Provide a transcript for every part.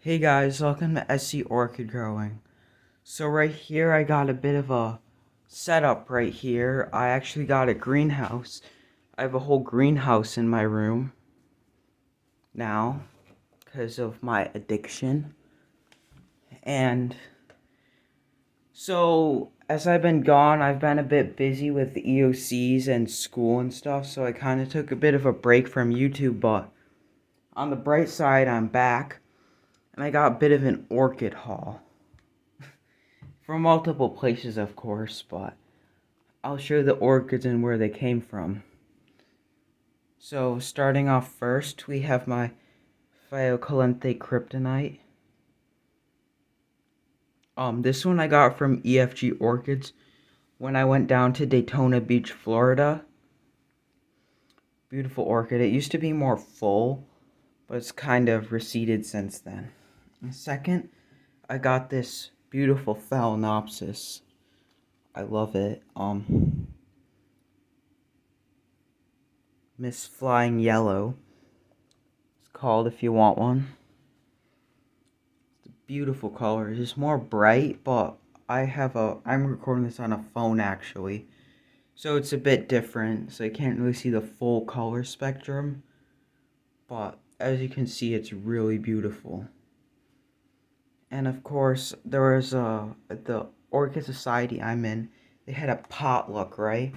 Hey guys, welcome to SC Orchid Growing. So right here I got a bit of a setup right here. I actually got a greenhouse. I have a whole greenhouse in my room now because of my addiction. And so as I've been gone, I've been a bit busy with the EOCs and school and stuff, so I kind of took a bit of a break from YouTube, but on the bright side, I'm back and I got a bit of an orchid haul. From multiple places, of course, but I'll show the orchids and where they came from. So, starting off first, we have my Phyocalanthe kryptonite. This one I got from EFG Orchids when I went down to Daytona Beach, Florida. Beautiful orchid. It used to be more full, but it's kind of receded since then. And second, I got this beautiful Phalaenopsis. I love it. Miss Flying Yellow. It's called if you want one. It's a beautiful color. It's more bright, but I'm recording this on a phone actually. So it's a bit different. So I can't really see the full color spectrum. But as you can see, it's really beautiful. And of course, there was at the Orchid Society I'm in, they had a potluck, right?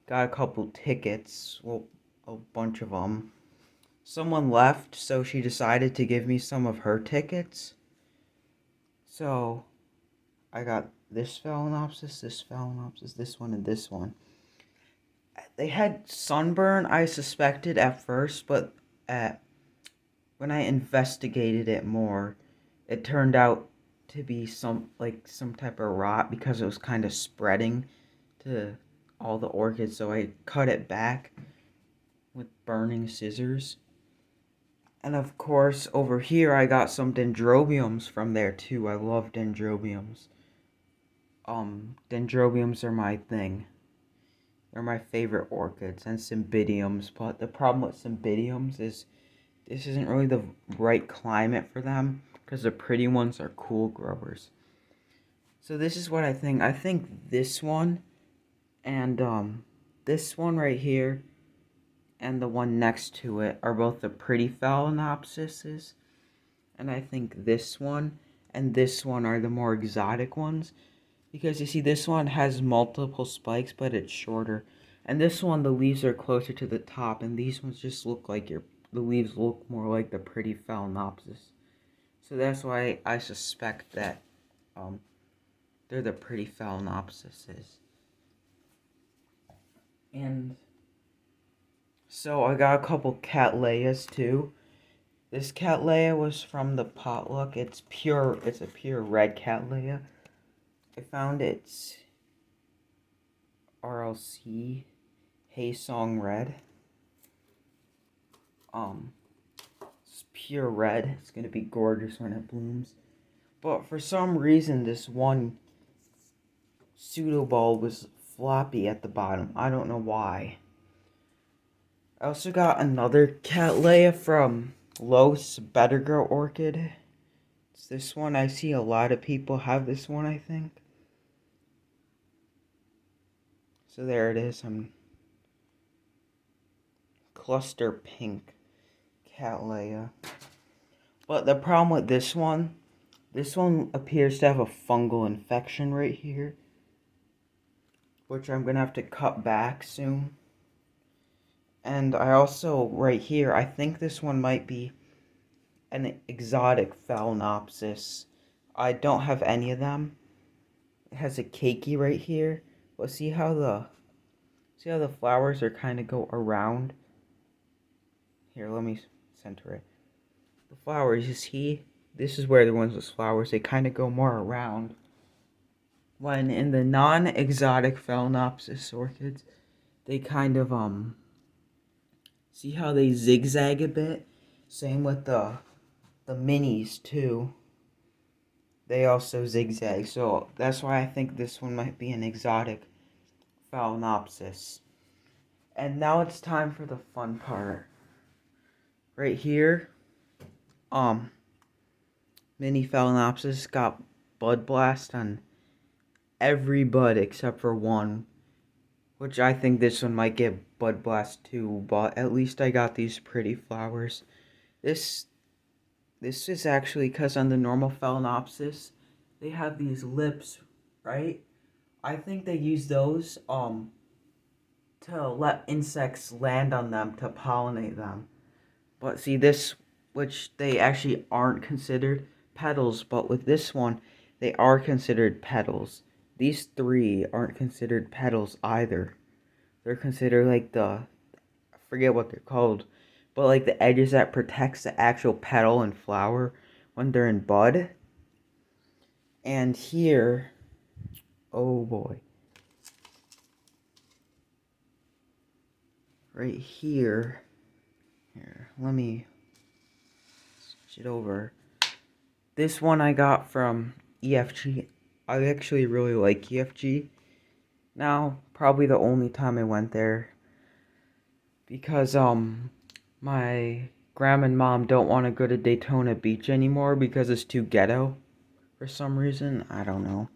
Got a couple tickets, well, a bunch of them. Someone left, so she decided to give me some of her tickets. So, I got this Phalaenopsis, this one, and this one. They had sunburn, I suspected at first, but when I investigated it more, it turned out to be some type of rot because it was kind of spreading to all the orchids, so I cut it back with burning scissors. And of course, over here I got some dendrobiums from there too. I love dendrobiums. Dendrobiums are my thing. They're my favorite orchids, and cymbidiums, but the problem with cymbidiums is this isn't really the right climate for them because the pretty ones are cool growers. So this is what I think. I think this one and this one right here and the one next to it are both the pretty Phalaenopsises. And I think this one and this one are the more exotic ones. Because you see, this one has multiple spikes, but it's shorter. And this one, the leaves are closer to the top, and these ones just look like the leaves look more like the pretty Phalaenopsis. So that's why I suspect that they're the pretty Phalaenopsises. And so I got a couple Cattleyas too. This Cattleya was from the potluck. It's a pure red Cattleya. I found its RLC Haysong Red. It's pure red. It's gonna be gorgeous when it blooms. But for some reason, this one pseudobulb was floppy at the bottom. I don't know why. I also got another Cattleya from Lowe's Better Grow Orchid. It's this one. I see a lot of people have this one, I think. So there it is. Cluster pink Cattleya. But the problem with this one appears to have a fungal infection right here, which I'm gonna have to cut back soon. And I also, right here, I think this one might be an exotic Phalaenopsis. I don't have any of them. It has a cakey right here. But see how the flowers are kind of go around? Here, let me center it. The flowers, you see? This is where the ones with flowers, they kind of go more around. When in the non-exotic Phalaenopsis orchids, they kind of, see how they zigzag a bit? Same with the minis, too. They also zigzag, so that's why I think this one might be an exotic Phalaenopsis. And now it's time for the fun part. Right here, mini Phalaenopsis got bud blast on every bud except for one, which I think this one might get bud blast too, but at least I got these pretty flowers. This is actually because on the normal Phalaenopsis, they have these lips, right? I think they use those to let insects land on them to pollinate them. But see this, which they actually aren't considered petals, but with this one, they are considered petals. These three aren't considered petals either. They're considered like I forget what they're called, but like the edges that protects the actual petal and flower when they're in bud. And here, oh boy, right here, let me switch it over. This one I got from EFG. I actually really like EFG. Now, probably the only time I went there because my grandma and mom don't want to go to Daytona Beach anymore because it's too ghetto for some reason. I don't know.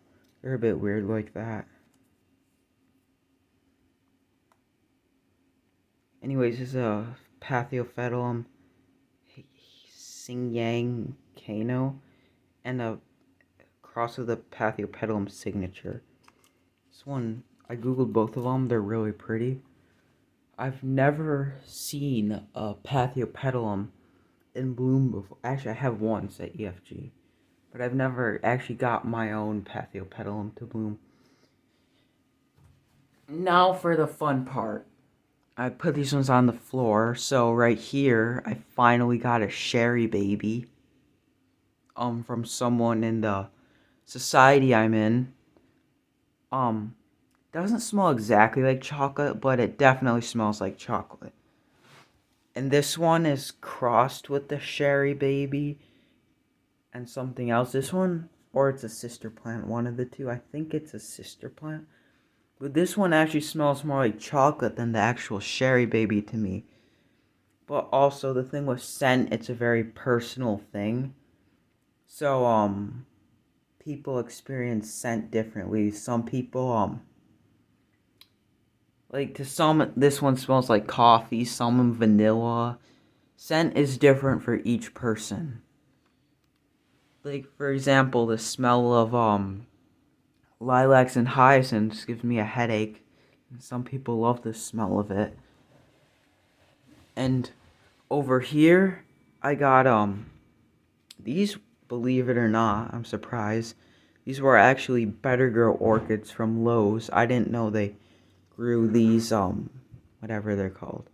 They're a bit weird like that. Anyways, this is a Pathiophyllum Singyang Kano and a cross of the Pathiopedilum signature. This one, I googled both of them. They're really pretty. I've never seen a Pathiopedilum in bloom before. Actually, I have once at EFG, but I've never actually got my own Pathiopedilum to bloom. Now for the fun part. I put these ones on the floor. So right here, I finally got a sherry baby. From someone in the society I'm in. Doesn't smell exactly like chocolate, but it definitely smells like chocolate. And this one is crossed with the sherry baby and something else. This one, or it's a sister plant, one of the two. I think it's a sister plant. But this one actually smells more like chocolate than the actual sherry baby to me. But also the thing with scent, it's a very personal thing. So people experience scent differently. Some people like to some this one smells like coffee, some vanilla. Scent is different for each person. Like for example, the smell of lilacs and hyacinths gives me a headache. And some people love the smell of it. And over here, I got these, believe it or not, I'm surprised. These were actually Better Girl orchids from Lowe's. I didn't know they grew these whatever they're called.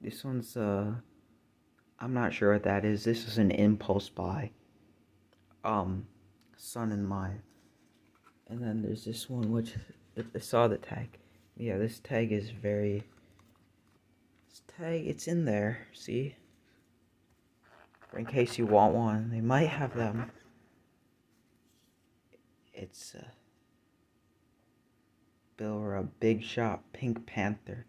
This one's I'm not sure what that is. This is an impulse buy. Son and mine. And then there's this one which I saw the tag. Yeah, this tag is very it's in there, see? In case you want one. They might have them. It's Bill or a Big Shot Pink Panther.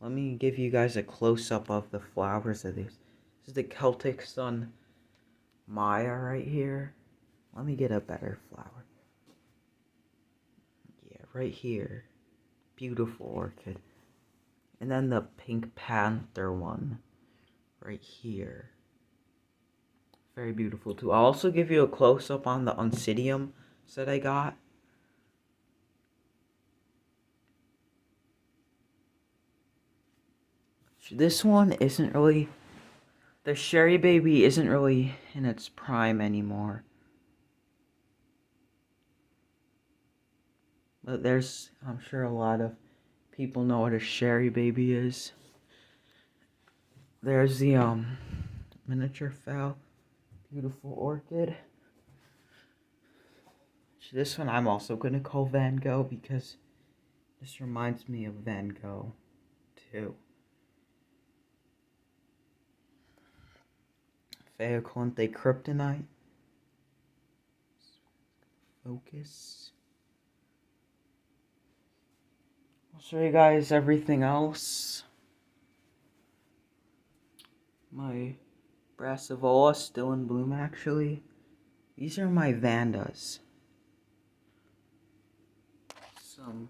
Let me give you guys a close-up of the flowers of these. This is the Celtic Sun Maya right here. Let me get a better flower. Yeah, right here. Beautiful orchid. And then the Pink Panther one right here. Very beautiful too. I'll also give you a close-up on the Oncidium that I got. This one isn't really... The Sherry Baby isn't really in its prime anymore. But there's... I'm sure a lot of people know what a Sherry Baby is. There's the miniature fowl. Beautiful orchid. This one I'm also going to call Van Gogh because this reminds me of Van Gogh too. Phaeoclanthe kryptonite. Focus. I'll show you guys everything else. My Brassivola, still in bloom actually. These are my Vandas. Some